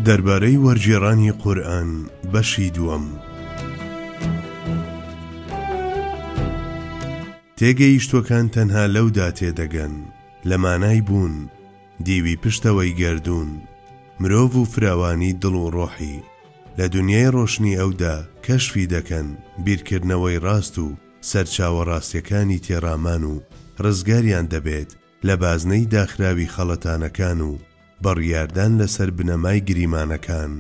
دەربارەی وەرگێڕانی قورئان بەشی دووەم. تێگەیشتوەکان تەنها لەودا تێدەگەن لە مانای بوون، دیوی پشتەوەی گەردوون، مرۆڤ و فراوانی دڵ و ڕۆحی لە دنیای ڕۆشنی ئەودا کەشفی دەکەن بیرکردنەوەی ڕاست و سەرچاوە ڕاستیەکانی تێڕامان و ڕزگاریان دەبێت لە بازنەی داخراوی خەڵەتانەکان و بڕیاردان لەسەر بنەمای گریمانەکان.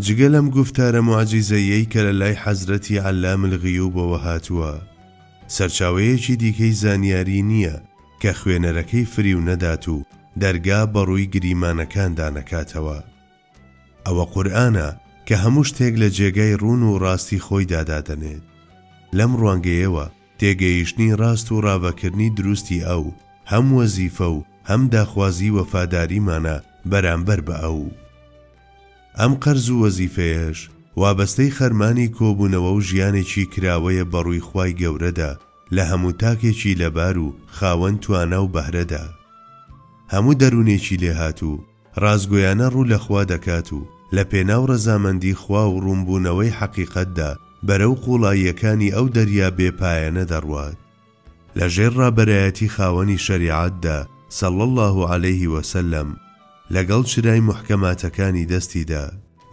جگە لەم گوفتارە معجیزەیەی کە لە لای حەزرەتی عەلام الغیوبەوە هاتووە، سەرچاوەیەکی دیکەی زانیاری نییە کە خوێنەرەکەی فری و نەدات و دەرگا بەڕووی گریمانەکاندا نەکاتەوە. ئەوە قورئانە کە هەموو شتێک لە جێگای ڕوون و ڕاستی خۆی دادادەنێت. لەم ڕوانگەیەوە تێگەیشتنی ڕاست و ڕاوەکردنی دروستی ئەو هەم وەزیفە و هەم داخوازی وەفاداریمانە بەرامبەر بە ئەو. ئەم قەرز و وەزیفەیەش وابەستەی خەرمانی کۆبوونەوە و ژیانێکی کراوەیە بەڕووی خوای گەورەدا لە هەموو تاکێکی لەبار و خاوەن توانە و بەهرەدا. هەموو دەروونێکی لێهات و ڕازگۆیانە ڕوو لە خوا دەکات و لە پێناو ڕەزامەندی خوا و ڕوونبوونەوەی حەقیقەتدا بەرەو قوڵاییەکانی ئەو دەریا بێپایانە دەڕوات. لە ژێر ڕابەرایەتی خاوەنی شەریعەتدا صلی الله علیه وسلم لەگەڵ چرای محکەماتەکانی دەستیدا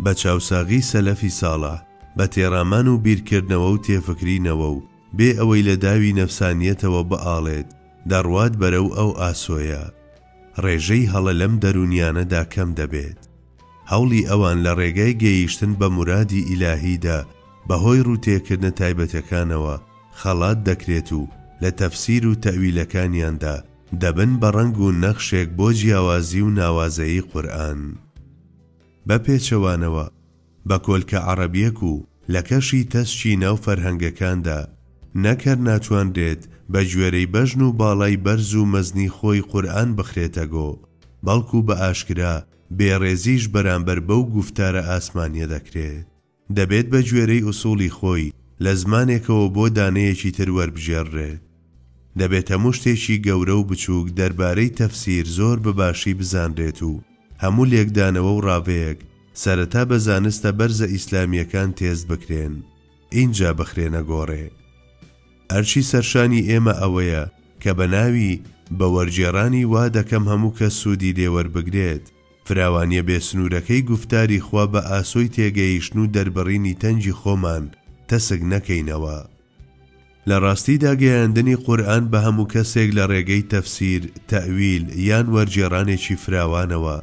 بە چاوساغی سەلەفی ساڵح بە تێڕامان و بیرکردنەوە و تێفکرینەوە و بێ ئەوەی لە داوی نەفسانیەتەوە بەئاڵێت دەڕوات بەرەو ئەو ئاسۆیە. ڕێژەی هەڵە لەم دەرونیانەدا کەم دەبێت. هەوڵی ئەوان لە ڕێگای گەیشتن بە مورادی ئیلاهیدا بەهۆی ڕووتێکردنە تایبەتەکانەوە خەڵات دەکرێت و لە تەفسیر و تەویلەکانیاندا دەبن بە ڕەنگ و نەخشێک بۆ جیاوازی و ناوازەیی قورئان. بە پێچەوانەوە بە کۆلکە عەرەبیەک و لە کەشی تەسچی ناو فەرهەنگەکاندا نەکەر ناتوانرێت بە گوێرەی بەژن و باڵای بەرز و مەزنی خۆی قورئان بخرێتە گۆ، بەڵکو بە ئاشکرا بێڕێزیش بەرامبەر بەو گوفتارە ئاسمانیە دەکرێت. دەبێت بە گوێرەی ئوسوڵی خۆی لە زمانێکەوە بۆ دانەیەکی تر وەربژێڕێت. دەبێت هەموو شتێکی گەورە و بچووک دەربارەی تەفسیر زۆر بەباشی بزانرێت و هەموو لێکدانەوە و ڕاوەیەک سەرەتا بە زانستە بەرزە ئیسلامیەکان تێز بکرێن، اینجا بخرێنە گۆڕێ. ئەرچی سەرشانی ئێمە ئەوەیە کە بە ناوی بە وەرگێڕانی وا دەکەم هەموو کەس سوودی لێوەربگرێت، فراوانیە بێسنوورەکەی گوفتاری خوا بە ئاسۆی تێگەیشتن و دەربڕینی تەنجی خۆمان تەسک نەکەینەوە. لە ڕاستیدا گەیاندنی قورئان بە هەموو کەسێک لە ڕێگەی تەفسیر، تەویل یان وەرگێڕانێکی فراوانەوە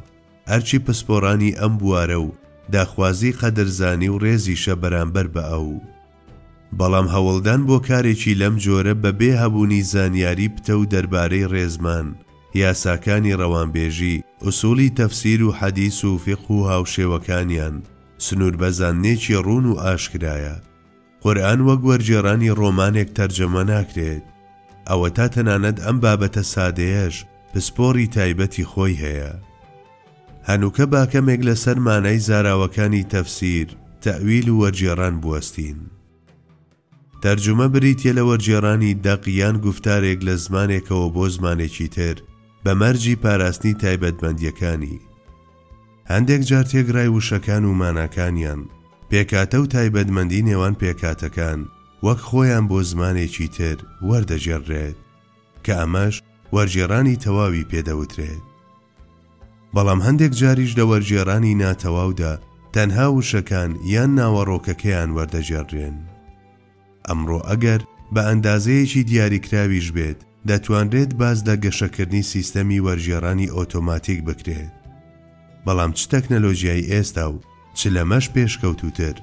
ئەرچی پسپۆڕانی ئەم بوارە و داخوازی قەدرزانی و ڕێزیشە بەرامبەر بە ئەو. بەڵام هەوڵدان بۆ کارێکی لەم جۆرە بەبێ هەبوونی زانیاری پتە و دەربارەی ڕێزمان، یاساکانی ڕەوانبێژی، ئوسوڵی تەفسیر و حەدیث و فیقه و هاوشێوەکانیان سنوور بەزانێکی ڕوون و ئاشکرایە. قورئان وەک وەرگێڕانی ڕۆمانێک تەرجەمە ناکرێت. ئەوە تا تەنانەت ئەم بابەتە سادەیەش پسپۆڕی تایبەتی خۆی هەیە. هەنووکە باکەمێک لەسەر مانای زاراوەکانی تەفسیر، تەویل و وەرگێڕان بوەستین. تەرجمە بریتیە لە وەرگێڕانی دەق یان گوفتارێک لە زمانێکەوە بۆ زمانێکی تر بە مەرجی پاراستنی تایبەتمەندیەکانی. هەندێک جار تێگرای وشەکان و ماناکانیان پێکاتە و تایبەتمەندی نێوان پێکاتەکان وەک خۆیان بۆ زمانێکی تر وەردەجێڕێت کە ئەمەش وەرگێڕانی تەواوی پێدەوترێت. بەڵام هەندێک جاریش لە وەرگێڕانی ناتەواودا تەنها وشەکان یان ناوەڕۆکەکەیان وەردەجێڕێن. ئەمڕۆ ئەگەر بە ئەندازەیەکی دیاریکراویش بێت دەتوانرێت باز لە گەشەکردنی سیستەمی وەرگێڕانی ئۆتۆماتیک بکرێت. بەڵام چ تەکنەلۆژیای ئێستا و چ لەمەش پێشکەوتوتر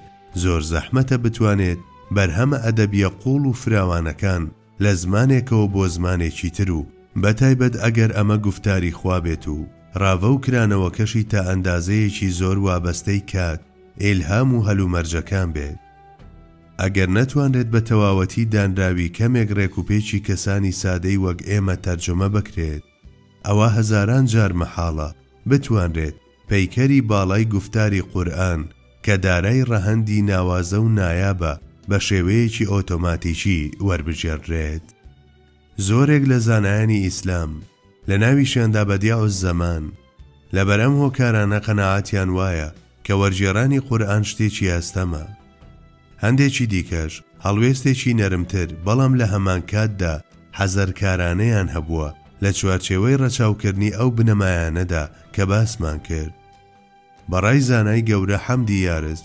زۆر زەحمەتە بتوانێت بەرهەمە ئەدەبیە قوڵ و فراوانەکان لە زمانێکەوە بۆ زمانێکی تر و بەتایبەت ئەگەر ئەمە گوفتاری خوا بێت و ڕاوە و کرانەوەکەشی تا ئەندازەیەکی زۆر وابەستەی کات، ئیلهام و هەلومەرجەکان بێت. ئەگەر نەتوانرێت بە تەواوەتی دانراوی کەمێک ڕێکوپێکی کەسانی سادەی وەک ئێمە تەرجمە بکرێت، ئەوە هەزاران جار مەحاڵە بتوانرێت پەیکەری باڵای گوفتاری قورئان کە دارای ڕەهەندی ناوازە و نایابە بە شێوەیەکی ئۆتۆماتیکی وەربژێڕێت. زۆرێک لە زانایانی ئیسلام لە ناویشیاندا بەدیاع الزەمان لەبەرەم هۆکارانە قەناعەتیان وایە کە وەرگێڕانی قورئان شتێکی ئاستەمە. هەندێکی دیکەش هەڵوێستێکی نەرمتر بەڵام لە هەمان کاتدا حەزەرکارانەیان هەبووە لە چوارچێوەی ڕەچاوکردنی ئەو بنەمایانەدا کە باسمان کرد. بەڕای زانای گەورە حەمدی یارز،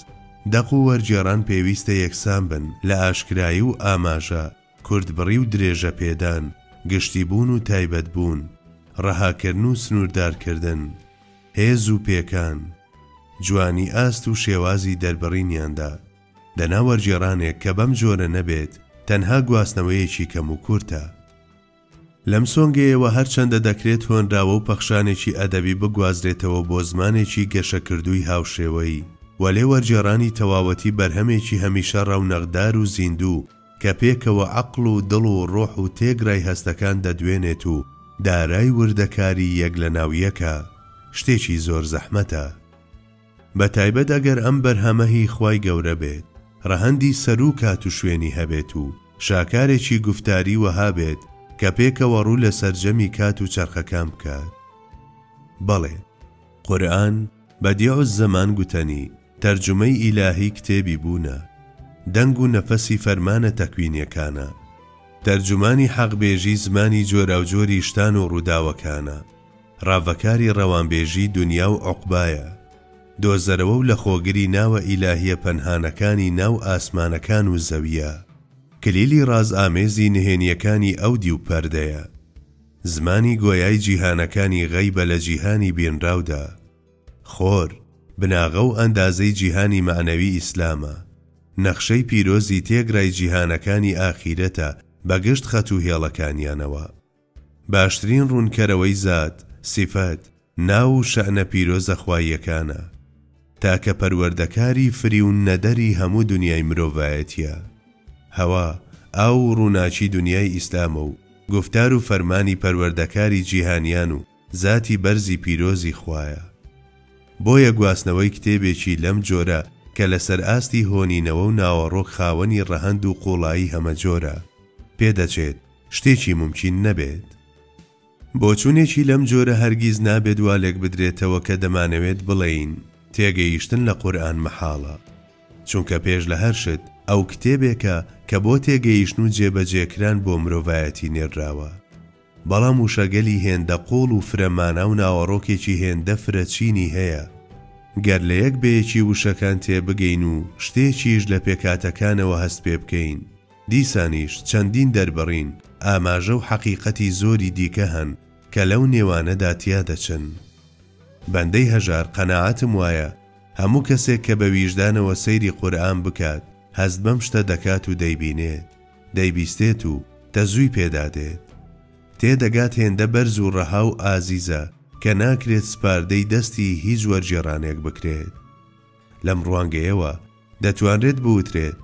دەق و وەرگێڕان پێویستە یەکسان بن لە ئاشکرایی و ئاماژە، کوردبڕی و درێژە پێدان، گشتیبوون و تایبەتبوون، ڕەهاکردن و سنووردارکردن، هێز و پێکان، جوانی ئاست و شێوازی دەربڕینیاندا. دەنا وەرگێڕانێک کە بەم جۆرە نەبێت تەنها گواستنەوەیەکی کەم و کورتە. لەم سۆنگەیەوە هەرچەندە دەکرێت هۆنراوە و پەخشانێکی ئەدەبی بگوازرێتەوە بۆ زمانێکی گەشەکردووی هاوشێوەی، وەلێ وەرگێڕانی تەواوەتی بەرهەمێکی هەمیشە ڕەونەقدار و زیندوو کە پێکەوە عەقڵ و دڵ و ڕۆح و تێگرای هەستەکان دەدوێنێت و دارای وردەکاری یەک لە ناویەکە، شتێکی زۆر زەحمەتە. بەتایبەت ئەگەر ئەم بەرهەمە هی خوای گەورە بێت، ڕەهەندی سەر و کات و شوێنی هەبێت و شاکارێکی گوفتاری وەها بێت کە پێکەوە ڕوو لە سەرجەمی کات و چەرخەکان بکات. بەڵێ، قورئان بەدیع الزەمان گوتەنی تەرجمەی ئیلاهی کتێبی بوونە، دەنگ و نەفەسی فەرمانە تەکوینیەکانە، تەرجمانی حەقبێژی زمانی جۆراوجۆری شتان و ڕووداوەکانە، ڕاوەکاری ڕەوانبێژی دنیا و عوقبایە، دۆزەرەوە و لە خۆگری ناوە ئیلاهیە پەنهانەکانی ناو ئاسمانەکان و زەویە، کلیلی ڕاز ئامێزی نهێنیەکانی ئەودی و پەردەیە، زمانی گۆیای جیهانەکانی غەیبە لە جیهانی بینراودا، خۆر، بناغە و ئەندازەی جیهانی معنەوی ئیسلامە، نەخشەی پیرۆزی تێگرای جیهانەکانی ئاخیرەتە بەگشت خەت و هێڵەکانیانەوە، باشترین ڕوونکەرەوەی زات، سیفەت، ناو و شەعنە پیرۆزە خواییەکانە، تاکە پەروەردەکاری فری و نەدەری هەموو دنیای مرۆڤایەتیە، هەوا، ئاو و ڕووناچی دنیای ئیسلامە و گفتار و فەرمانی پەروەردەکاری جیهانیان و زاتی بەرزی پیرۆزی خوایە. بۆیە گواستنەوەی کتێبێکی لەم جۆرە کە لەسەر ئاستی هۆنینەوە و ناوەڕۆک خاوەنی ڕەهەند و قوڵایی هەمە جۆرە پێدەچێت شتێکی ممکن نەبێت. بۆچوونێکی لەم جۆرە هەرگیز نابێت والێک بدرێتەوە کە دەمانەوێت بڵێین تێگەیشتن لە قورئان مەحاڵە، چونکە پێش لە هەر شت ئەو کتێبێکە کە بۆ تێگەیشتن و جێبەجێکران بۆ مرۆڤایەتی نێردراوە. بەڵام وشەگەلی هێندە قوڵ و فرەمانە و ناوەڕۆکێکی هێندە فرەچینی هەیە. گەر لە یەک بەیەکی وشەکان تێبگەین و شتێکیش لە پێکاتەکانەوە هەست پێ بکەین، دیسانیش چەندین دەربڕین ئاماژە و حەقیقەتی زۆری دیکە هەن کە لەو نێوانەدا تیا دەچن. بەندەی هەژار قەناعەتم وایە هەموو کەسێک کە بە ویژدانەوە سەیری قورئان بکات هەست بەم شتە دەکات و دەیبینێت، دەیبیستێت و تەزووی پێدادێت. تێدەگات هێندە بەرز و ڕەها و ئازیزە کە ناکرێت سپاردەی دەستی هیچ وەرگێڕانێک بکرێت. لەم ڕوانگەیەوە دەتوانرێت بوترێت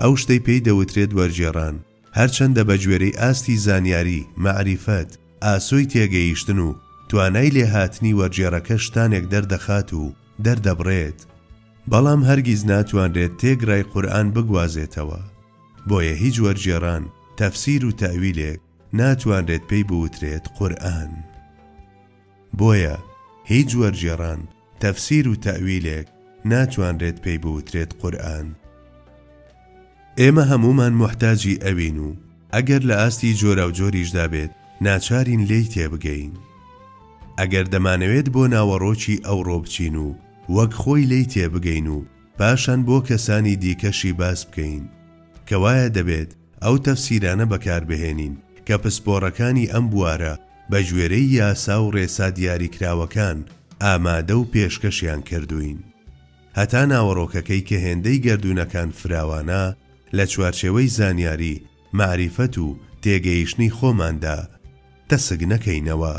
ئەو شتەی پێی دەوترێت وەرگێڕان هەرچەندە بە گوێرەی ئاستی زانیاری، مەعریفەت، ئاسۆی تێگەیشتن و توانای لێهاتنی وەرگێڕەکە شتانێک دەردەخات و دەردەبڕێت، بەڵام هەرگیز ناتوانرێت تێگرای قورئان بگوازێتەوە. بۆیە هیچ وەرگێڕان، تەفسیر و تەویلێک ناتوانرێت پێی بوترێت قورئان. بۆیە هیچ وەرگێڕان، تەفسیر و تەویلێک ناتوانرێت پێی بوترێت قورئان. ئێمە هەمومان محتاجی ئەوین و ئەگەر لە ئاستی جۆرە و جۆریشدا بێت ناچارین لێی تێبگەین. ئەگەر دەمانەوێت بۆ ناوەڕۆکی ئەوڕۆ بچین و وەک خۆی لێی تێبگەین و پاشان بۆ کەسانی دیکەشی باس بکەین، کەوایە دەبێت ئەو تەفسیرانە بەکاربهێنین کە پسپۆڕەکانی ئەم بوارە بە ژوێرەی یاسا و ڕێسا دیاریکراوەکان ئامادە و پێشکەشیان کردوین. هەتا ناوەڕۆکەکەی کە هێندەی گەردوونەکان فراوانە لە چوارچێوەی زانیاری، مەعریفەت و تێگەیشتنی خۆماندا تەسک نەکەینەوە.